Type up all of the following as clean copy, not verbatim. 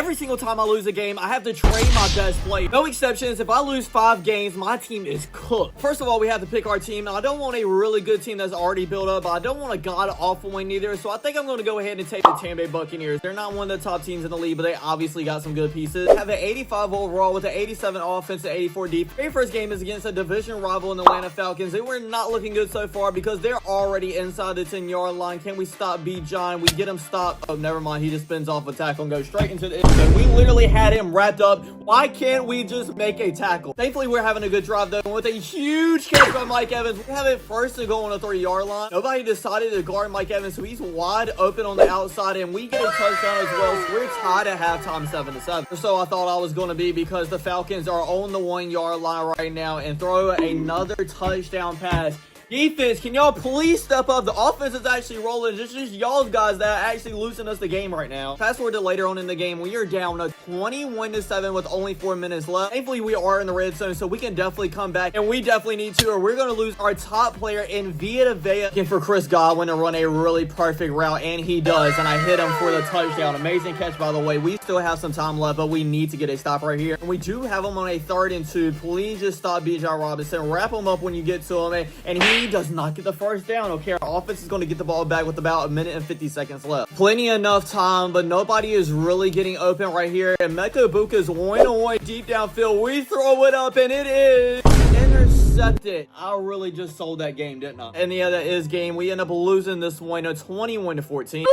every single time I lose a game, I have to trade my best player. No exceptions. If I lose 5 games, my team is cooked. First of all, we have to pick our team. I don't want a really good team that's already built up, but I don't want a god-awful one either. So I think I'm going to go ahead and take the Tampa Bay Buccaneers. They're not one of the top teams in the league, but they obviously got some good pieces. They have an 85 overall with an 87 offense and 84 defense. Their first game is against a division rival in the Atlanta Falcons. They were not looking good so far because they're already inside the 10-yard line. Can we stop B. John? We get him stopped. Oh, never mind. He just spins off a tackle and goes straight into the end zone. We literally had him wrapped up. Why can't we just make a tackle? Thankfully, we're having a good drive, though, with a huge catch by Mike Evans. We have it first to go on a 3-yard line. Nobody decided to guard Mike Evans, so he's wide open on the outside, and we get a touchdown as well. So we're tied at halftime 7-7. So I thought I was going to be, because the Falcons are on the 1-yard line right now, and throw another touchdown pass. Defense, can y'all please step up? The offense is actually rolling. It's just y'all guys that are actually losing us the game right now. Fast forward to later on in the game, we are down 21-7 with only 4 minutes left. Thankfully, we are in the red zone, so we can definitely come back, and we definitely need to, or we're going to lose our top player in Vita Vea. Looking for Chris Godwin to run a really perfect route, and he does, and I hit him for the touchdown. Amazing catch, by the way. We still have some time left, but we need to get a stop right here. And we do have him on a 3rd and 2. Please just stop Bijan Robinson. Wrap him up when you get to him, and he does not get the first down. Okay, our offense is going to get the ball back with about 1 minute and 50 seconds left. Plenty enough time, but nobody is really getting open right here. And Emeka Egbuka is 1-on-1 deep downfield. We throw it up, and it is intercepted. I really just sold that game, didn't I? And yeah, that is game. We end up losing this one, 21-14.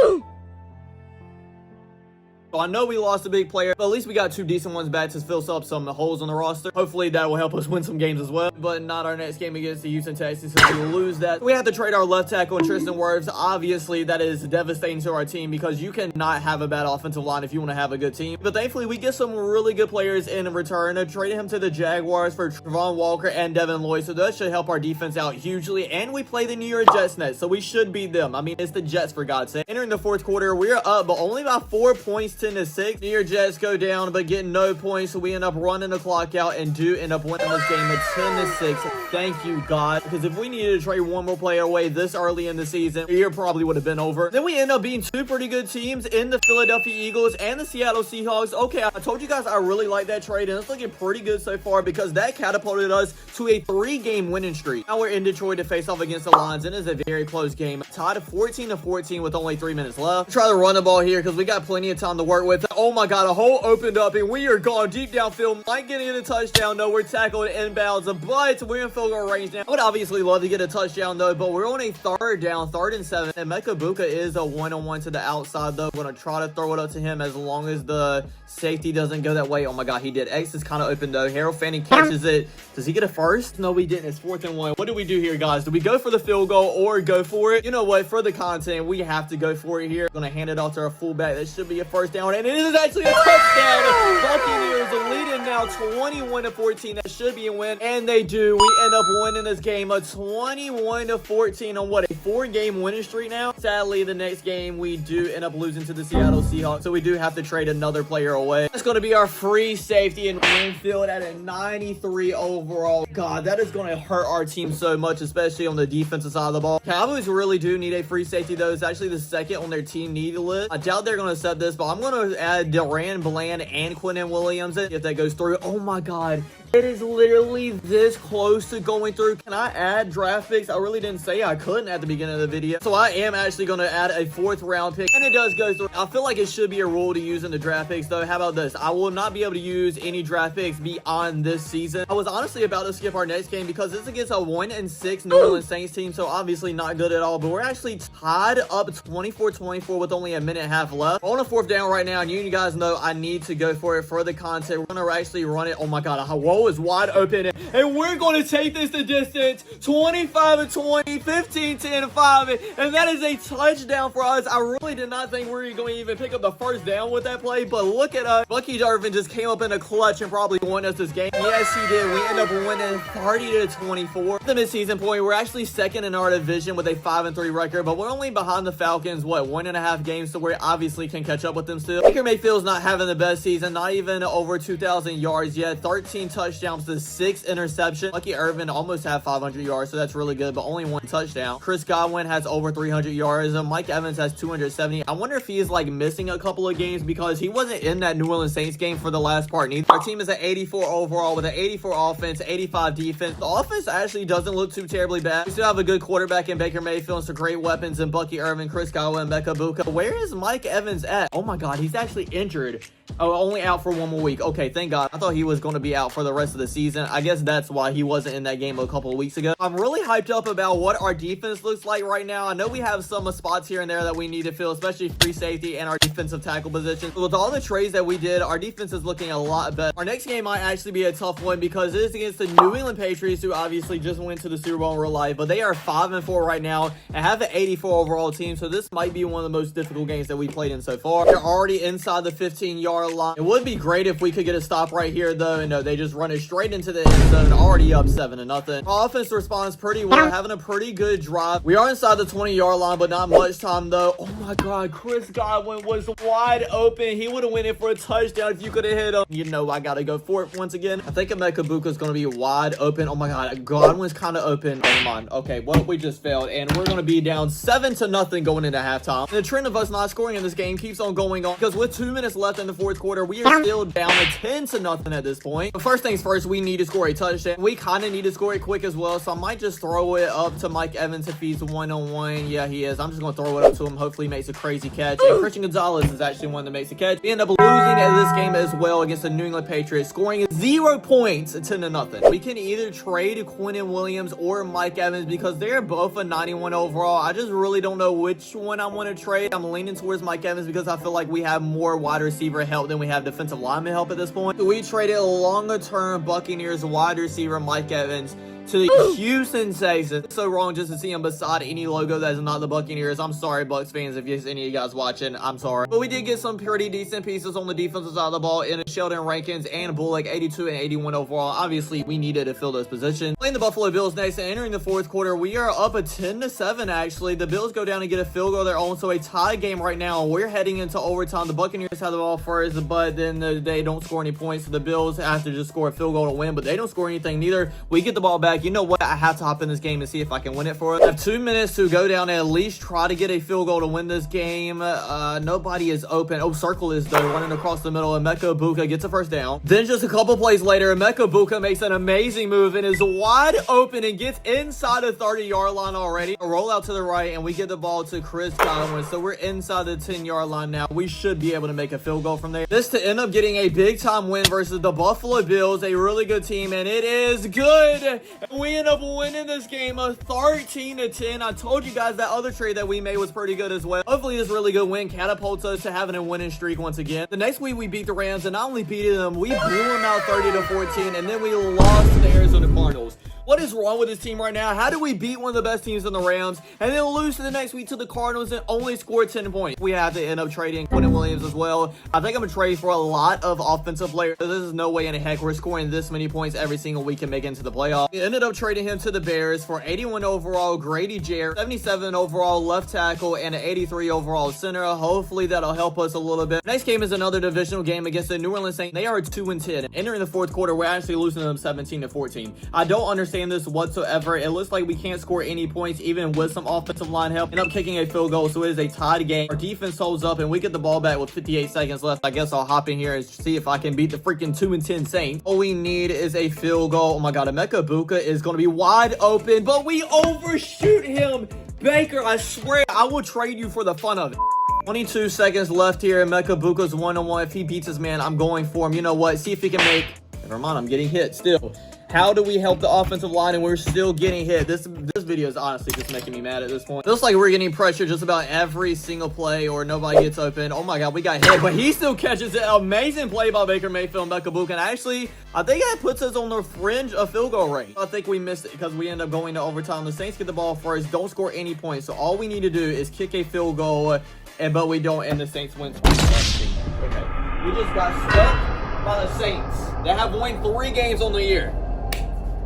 So I know we lost a big player, but at least we got 2 decent ones back to fill up some holes on the roster. Hopefully that will help us win some games as well, but not our next game against the Houston Texans. So we lose that. We have to trade our left tackle and Tristan Wirfs. Obviously, that is devastating to our team because you cannot have a bad offensive line if you want to have a good team. But thankfully, we get some really good players in return. I traded him to the Jaguars for Travon Walker and Devin Lloyd, so that should help our defense out hugely. And we play the New York Jets next, so we should beat them. I mean, it's the Jets, for God's sake. Entering the 4th quarter, we're up, but only by 4 points, 10-6. New York Jets go down, but get no points, so we end up running the clock out and do end up winning this game at 10-6. Thank you, God, because if we needed to trade one more player away this early in the season, the year probably would have been over. Then we end up beating 2 pretty good teams in the Philadelphia Eagles and the Seattle Seahawks. Okay, I told you guys I really like that trade, and it's looking pretty good so far because that catapulted us to a 3-game winning streak. Now we're in Detroit to face off against the Lions, and it's a very close game. Tied at 14-14 with only 3 minutes left. Try to run the ball here because we got plenty of time to work with. Oh my God, a hole opened up, and we are gone deep downfield. Might get in a touchdown, though. We're tackled inbounds, but we're in field goal range now. I would obviously love to get a touchdown, though, but we're on a 3rd down, 3rd and 7. And Emeka Egbuka is a 1-on-1 to the outside, though. We're going to try to throw it up to him as long as the safety doesn't go that way. Oh my God, he did. X is kind of open, though. Harold Fanning catches it. Does he get a first? No, we didn't. It's 4th and 1. What do we do here, guys? Do we go for the field goal or go for it? You know what? For the content, we have to go for it here. Going to hand it off to our fullback. That should be a 1st down, and it is actually a touchdown. Buccaneers are leading now 21-14. That should be a win, and they do. We end up winning this game 21-14 on what, a 4-game winning streak now. Sadly, the next game we do end up losing to the Seattle Seahawks, so we do have to trade another player away. That's going to be our free safety in Winfield at a 93 overall. God, that is going to hurt our team so much, especially on the defensive side of the ball. Cowboys really do need a free safety, though. It's actually the 2nd on their team need list. I doubt they're going to set this, but I'm going to add Duran Bland and Quinnen Williams if that goes through. Oh my God, it is literally this close to going through. Can I add draft picks? I really didn't say I couldn't at the beginning of the video, so I am actually going to add a 4th round pick, and it does go through. I feel like it should be a rule to use in the draft picks, though. How about this? I will not be able to use any draft picks beyond this season. I was honestly about to skip our next game because it's against a 1-6 New Orleans Saints team, so obviously not good at all, but we're actually tied up 24-24 with only a minute and a half left. We're on a 4th down right now, and you guys know I need to go for it for the content. We're going to actually run it. Oh my God, whoa, is wide open, and we're going to take this the distance. 25-20, 15-10-5, and that is a touchdown for us. I really did not think we were going to even pick up the 1st down with that play, but look at us. Bucky Darvin just came up in a clutch and probably won us this game. Yes, he did. We end up winning 30-24. At the midseason point, we're actually 2nd in our division with a 5-3 record, but we're only behind the Falcons, what, 1.5 games, so we obviously can catch up with them still. Baker Mayfield's not having the best season, not even over 2,000 yards yet. 13 touchdowns touchdowns to 6 interceptions. Bucky Irvin almost had 500 yards, so that's really good, but only 1 touchdown. Chris Godwin has over 300 yards, and Mike Evans has 270. I wonder if he is like missing a couple of games because he wasn't in that New Orleans Saints game for the last part neither. Our team is at 84 overall with an 84 offense, 85 defense. The offense actually doesn't look too terribly bad. We still have a good quarterback in Baker Mayfield and some great weapons in Bucky Irvin, Chris Godwin, Mecca Buka. Where is Mike Evans at? Oh my God, he's actually injured. Oh, only out for 1 more week. Okay, thank God. I thought he was going to be out for the rest of the season. I guess that's why he wasn't in that game a couple of weeks ago. I'm really hyped up about what our defense looks like right now. I know we have some spots here and there that we need to fill, especially free safety and our defensive tackle position. With all the trades that we did, our defense is looking a lot better. Our next game might actually be a tough one because it is against the New England Patriots, who obviously just went to the Super Bowl in real life, but they are 5-4 right now and have an 84 overall team, so this might be one of the most difficult games that we played in so far. They're already inside the 15-yard line. It would be great if we could get a stop right here, though, and no, they just run it straight into the end zone, already up 7-0. Our offense responds pretty well, having a pretty good drive. We are inside the 20-yard line, but not much time, though. Oh my God, Chris Godwin was wide open. He would have went in for a touchdown if you could have hit him. You know, I gotta go for it once again. I think Emeka Buka is gonna be wide open. Oh my God, Godwin's kind of open. Never mind. Okay, well, we just failed, and we're gonna be down 7-0 going into halftime. And the trend of us not scoring in this game keeps on going on because with 2 minutes left in the fourth quarter, we are still down to 10-0 at this point. But first things first, we need to score a touchdown. We kind of need to score it quick as well, so I might just throw it up to Mike Evans if he's one-on-one. Yeah, he is. I'm just gonna throw it up to him. Hopefully he makes a crazy catch. And Christian Gonzalez is actually one that makes a catch. We end up losing at this game as well against the New England Patriots, scoring 0 points, 10-0. We can either trade Quinnen Williams or Mike Evans because they're both a 91 overall. I just really don't know which one I want to trade. I'm leaning towards Mike Evans because I feel like we have more wide receiver help than we have defensive lineman help at this point. So we traded longer term Buccaneers wide receiver Mike Evans to the Houston Texans. It's so wrong just to see him beside any logo that is not the Buccaneers. I'm sorry, Bucs fans, if there's any of you guys watching. I'm sorry. But we did get some pretty decent pieces on the defensive side of the ball in Sheldon Rankins and Bullock, 82 and 81 overall. Obviously, we needed to fill those positions. Playing the Buffalo Bills next and entering the fourth quarter, we are up a 10-7 actually. The Bills go down and get a field goal of their own, so a tie game right now. We're heading into overtime. The Buccaneers have the ball first, but then they don't score any points. So the Bills have to just score a field goal to win, but they don't score anything neither. We get the ball back. You know what? I have to hop in this game and see if I can win it for us. I have 2 minutes to go down and at least try to get a field goal to win this game. Nobody is open. Oh, Circle is though, running across the middle, and Emeka Buka gets a first down. Then just a couple plays later, Emeka Buka makes an amazing move and is wide open and gets inside the 30-yard line already. A roll out to the right, and we get the ball to Chris Godwin. So we're inside the 10-yard line now. We should be able to make a field goal from there. This to end up getting a big-time win versus the Buffalo Bills, a really good team, and it is good. We end up winning this game 13-10. I told you guys that other trade that we made was pretty good as well. Hopefully this really good win catapults us to having a winning streak once again. The next week we beat the Rams, and not only beat them, we blew them out 30-14, and then we lost to the Arizona Cardinals. What is wrong with this team right now? How do we beat one of the best teams in the Rams and then lose to the next week to the Cardinals and only score 10 points? We have to end up trading Quinnen Williams as well. I think I'm going to trade for a lot of offensive players. This is no way in the heck we're scoring this many points every single week and make it into the playoffs. We ended up trading him to the Bears for 81 overall Grady Jarrett, 77 overall left tackle, and an 83 overall center. Hopefully that'll help us a little bit. Next game is another divisional game against the New Orleans Saints. They are 2-10. Entering the fourth quarter, we're actually losing them 17-14. I don't understand this whatsoever. It looks like we can't score any points even with some offensive line help. End up kicking a field goal, so it is a tied game. Our defense holds up and we get the ball back with 58 seconds left. I guess I'll hop in here and see if I can beat the freaking 2-10 Saints. All we need is a field goal. Oh my God, Emeka Buka is going to be wide open, but we overshoot him. Baker, I swear I will trade you for the fun of it. 22 seconds left here. Emeka Buka's one-on-one. If he beats his man, I'm going for him. You know what? See if he can make... Never mind, I'm getting hit still. How do we help the offensive line and we're still getting hit? This video is honestly just making me mad at this point. It looks like we're getting pressure just about every single play or nobody gets open. Oh my God, we got hit, but he still catches it. Amazing play by Baker Mayfield and Emeka Buka. And actually, I think that puts us on the fringe of field goal range. I think we missed it because we end up going to overtime. The Saints get the ball first, don't score any points. So all we need to do is kick a field goal, but we don't, and the Saints win 20-17. Okay, we just got swept by the Saints that have won 3 games on the year.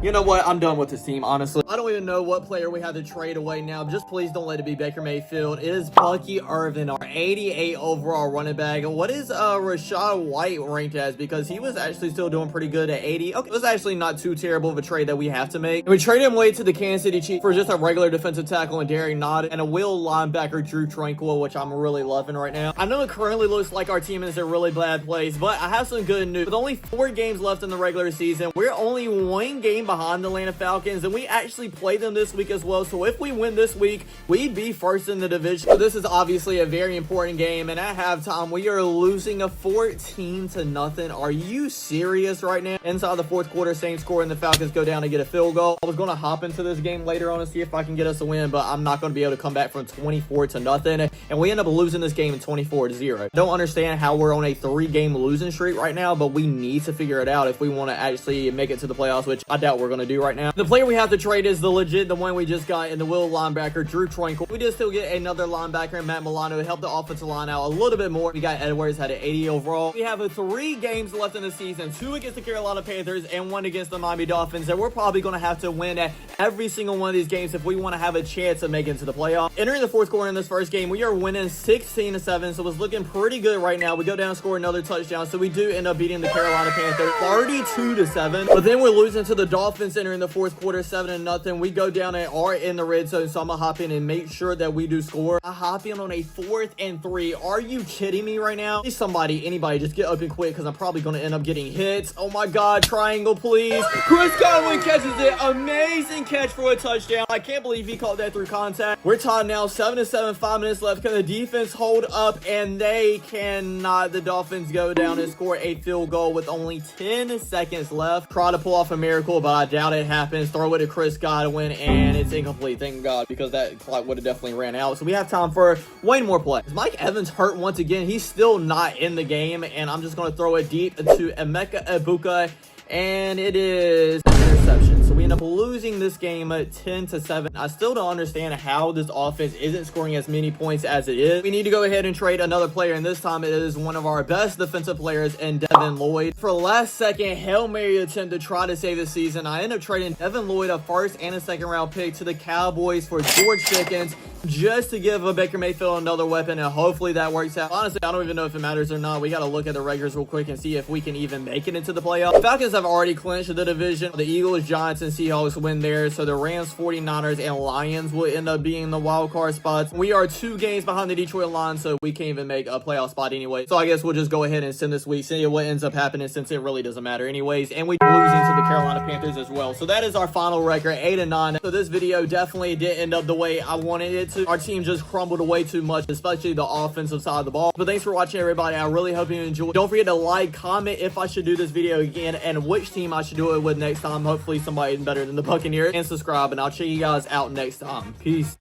You know what? I'm done with this team, honestly. I don't even know what player we have to trade away now. Just please don't let it be Baker Mayfield. It is Bucky Irvin, our 88 overall running back. What is Rachaad White ranked as? Because he was actually still doing pretty good at 80. Okay, it was actually not too terrible of a trade that we have to make. And we traded him away to the Kansas City Chiefs for just a regular defensive tackle and Derek Nod and a will linebacker Drew Tranquil, which I'm really loving right now. I know it currently looks like our team is in a really bad place, but I have some good news. With only 4 games left in the regular season, we're only 1 game behind the Atlanta Falcons, and we actually play them this week as well. So if we win this week, we'd be first in the division. So this is obviously a very important game, and at halftime, we are losing a 14-0. Are you serious right now? Inside the fourth quarter, same score, and the Falcons go down and get a field goal. I was going to hop into this game later on and see if I can get us a win, but I'm not going to be able to come back from 24-0, and we end up losing this game in 24-0. Don't understand how we're on a 3-game losing streak right now, but we need to figure it out if we want to actually make it to the playoffs, which I doubt we're going to do right now. The player we have to trade is the one we just got in the will linebacker, Drew Tranquil. We did still get another linebacker in Matt Milano to help the offensive line out a little bit more. We got Edwards, had an 80 overall. We have 3 games left in the season, 2 against the Carolina Panthers and 1 against the Miami Dolphins, and we're probably going to have to win at every single one of these games if we want to have a chance of making it to the playoffs. Entering the fourth quarter in this first game, we are winning 16-7, so it's looking pretty good right now. We go down and score another touchdown, so we do end up beating the Carolina Panthers 32-7, but then we're losing to the Dolphins entering the fourth quarter 7-0. We go down and are in the red zone, so I'm gonna hop in and make sure that we do score. I hop in on a 4th and 3. Are you kidding me right now? Please somebody, anybody, just get open quick because I'm probably gonna end up getting hits. Oh my god, triangle, please. Chris Godwin catches it. Amazing catch for a touchdown. I can't believe he caught that through contact. We're tied now, 7-7, 5 minutes left. Can the defense hold up? And they cannot. The Dolphins go down and score a field goal with only 10 seconds left. Try to pull off a miracle, but I doubt it happens. Throw it to Chris Godwin, and it's incomplete. Thank God, because that clock would have definitely ran out. So we have time for one more play. Is Mike Evans hurt once again? He's still not in the game, and I'm just going to throw it deep into Emeka Egbuka, and it is an interception. So we end up losing this game 10-7. I still don't understand how this offense isn't scoring as many points as it is. We need to go ahead and trade another player, and this time it is one of our best defensive players in Devin Lloyd. For a last second Hail Mary attempt to try to save the season, I end up trading Devin Lloyd, a 1st and a 2nd round pick, to the Cowboys for George Pickens, just to give a Baker Mayfield another weapon, and hopefully that works out. Honestly, I don't even know if it matters or not. We got to look at the regulars real quick and see if we can even make it into the playoffs. The Falcons have already clinched the division. The Eagles, Giants, and Seahawks win there, so the Rams, 49ers, and Lions will end up being the wild card spots. We are 2 games behind the Detroit Lions, so we can't even make a playoff spot anyway. So I guess we'll just go ahead and send this week, see what ends up happening, since it really doesn't matter anyways. And we losing to the Carolina Panthers as well. So that is our final record, 8-9. So this video definitely didn't end up the way I wanted it to. Our team just crumbled away too much, especially the offensive side of the ball. But thanks for watching, everybody. I really hope you enjoyed. Don't forget to like, comment if I should do this video again, and which team I should do it with next time. Hopefully somebody better than the Buccaneers, and subscribe, and I'll check you guys out next time. Peace.